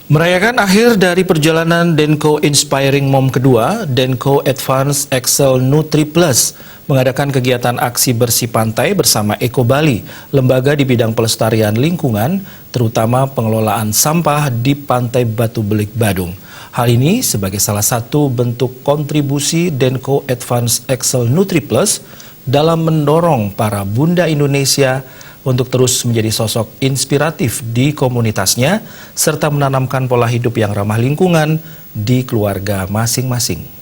Merayakan akhir dari perjalanan Denko Inspiring Mom kedua, Denko Advance Excel Nutri Plus mengadakan kegiatan aksi bersih pantai bersama Eko Bali, lembaga di bidang pelestarian lingkungan, terutama pengelolaan sampah di Pantai Batu Belik, Badung. Hal ini sebagai salah satu bentuk kontribusi Denko Advance Excel Nutri Plus dalam mendorong para bunda Indonesia untuk terus menjadi sosok inspiratif di komunitasnya, serta menanamkan pola hidup yang ramah lingkungan di keluarga masing-masing.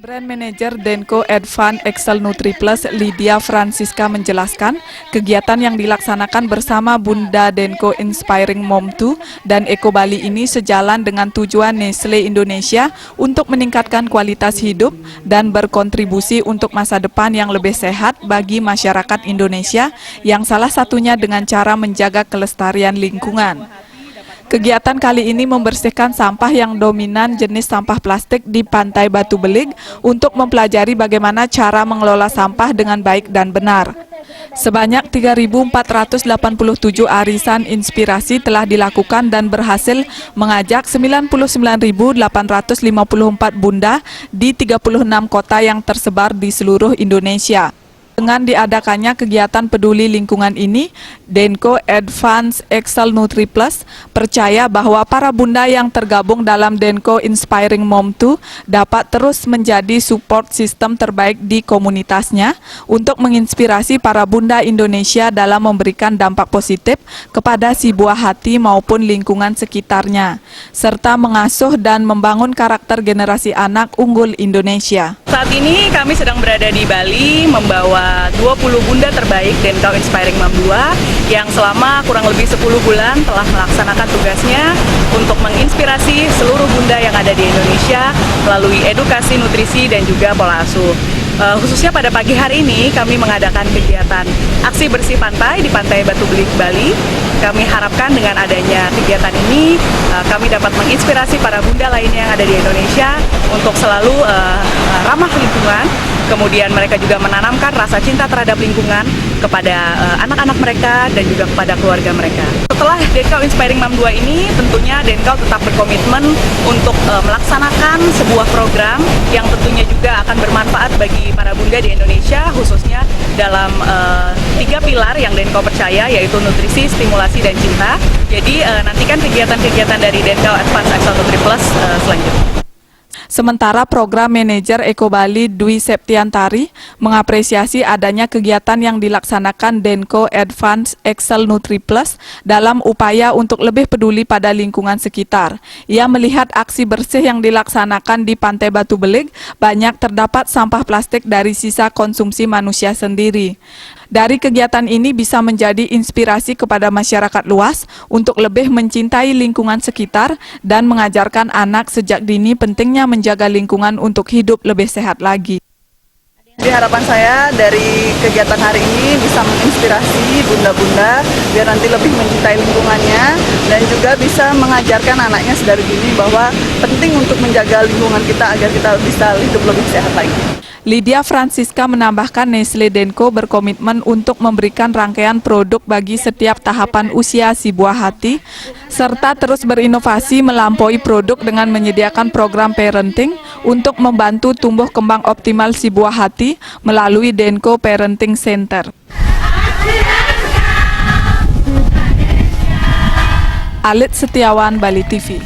Brand Manager Denko Advance Excel Nutri Plus Lydia Francisca menjelaskan kegiatan yang dilaksanakan bersama Bunda Denko Inspiring Mom 2 dan Eko Bali ini sejalan dengan tujuan Nestle Indonesia untuk meningkatkan kualitas hidup dan berkontribusi untuk masa depan yang lebih sehat bagi masyarakat Indonesia, yang salah satunya dengan cara menjaga kelestarian lingkungan. Kegiatan kali ini membersihkan sampah yang dominan jenis sampah plastik di Pantai Batu Belik untuk mempelajari bagaimana cara mengelola sampah dengan baik dan benar. Sebanyak 3.487 arisan inspirasi telah dilakukan dan berhasil mengajak 99.854 bunda di 36 kota yang tersebar di seluruh Indonesia. Dengan diadakannya kegiatan peduli lingkungan ini, Denko Advance Excel Nutri Plus percaya bahwa para bunda yang tergabung dalam Denko Inspiring Mom 2 dapat terus menjadi support sistem terbaik di komunitasnya untuk menginspirasi para bunda Indonesia dalam memberikan dampak positif kepada si buah hati maupun lingkungan sekitarnya, serta mengasuh dan membangun karakter generasi anak unggul Indonesia. Saat ini kami sedang berada di Bali membawa 20 bunda terbaik Denko Inspiring Mom 2 yang selama kurang lebih 10 bulan telah melaksanakan tugasnya untuk menginspirasi seluruh bunda yang ada di Indonesia melalui edukasi nutrisi dan juga pola asuh. Khususnya pada pagi hari ini kami mengadakan kegiatan aksi bersih pantai di Pantai Batu Belik, Bali. Kami harapkan dengan adanya kegiatan ini kami dapat menginspirasi para bunda lainnya yang ada di Indonesia untuk selalu ramah lingkungan. Kemudian mereka juga menanamkan rasa cinta terhadap lingkungan kepada anak-anak mereka dan juga kepada keluarga mereka. Setelah Denko Inspiring Mom 2 ini, tentunya Denko tetap berkomitmen untuk melaksanakan sebuah program yang tentunya juga akan bermanfaat bagi para bunda di Indonesia, khususnya dalam 3 pilar yang Denko percaya, yaitu nutrisi, stimulasi, dan cinta. Jadi nantikan kegiatan-kegiatan dari Denko Advance Excel Nutri Plus selanjutnya. Sementara Program Manajer Eko Bali Dwi Septiantari mengapresiasi adanya kegiatan yang dilaksanakan Denko Advance Excel Nutri Plus dalam upaya untuk lebih peduli pada lingkungan sekitar. Ia melihat aksi bersih yang dilaksanakan di Pantai Batu Belik banyak terdapat sampah plastik dari sisa konsumsi manusia sendiri. Dari kegiatan ini bisa menjadi inspirasi kepada masyarakat luas untuk lebih mencintai lingkungan sekitar dan mengajarkan anak sejak dini pentingnya menjaga lingkungan untuk hidup lebih sehat lagi. Jadi harapan saya dari kegiatan hari ini bisa menginspirasi bunda-bunda biar nanti lebih mencintai lingkungannya dan juga bisa mengajarkan anaknya sedari dini bahwa penting untuk menjaga lingkungan kita agar kita bisa hidup lebih sehat lagi. Lydia Francisca menambahkan Nestle Denko berkomitmen untuk memberikan rangkaian produk bagi setiap tahapan usia si buah hati, serta terus berinovasi melampaui produk dengan menyediakan program parenting untuk membantu tumbuh kembang optimal si buah hati melalui Denko Parenting Center. Alit Setiawan, Bali TV.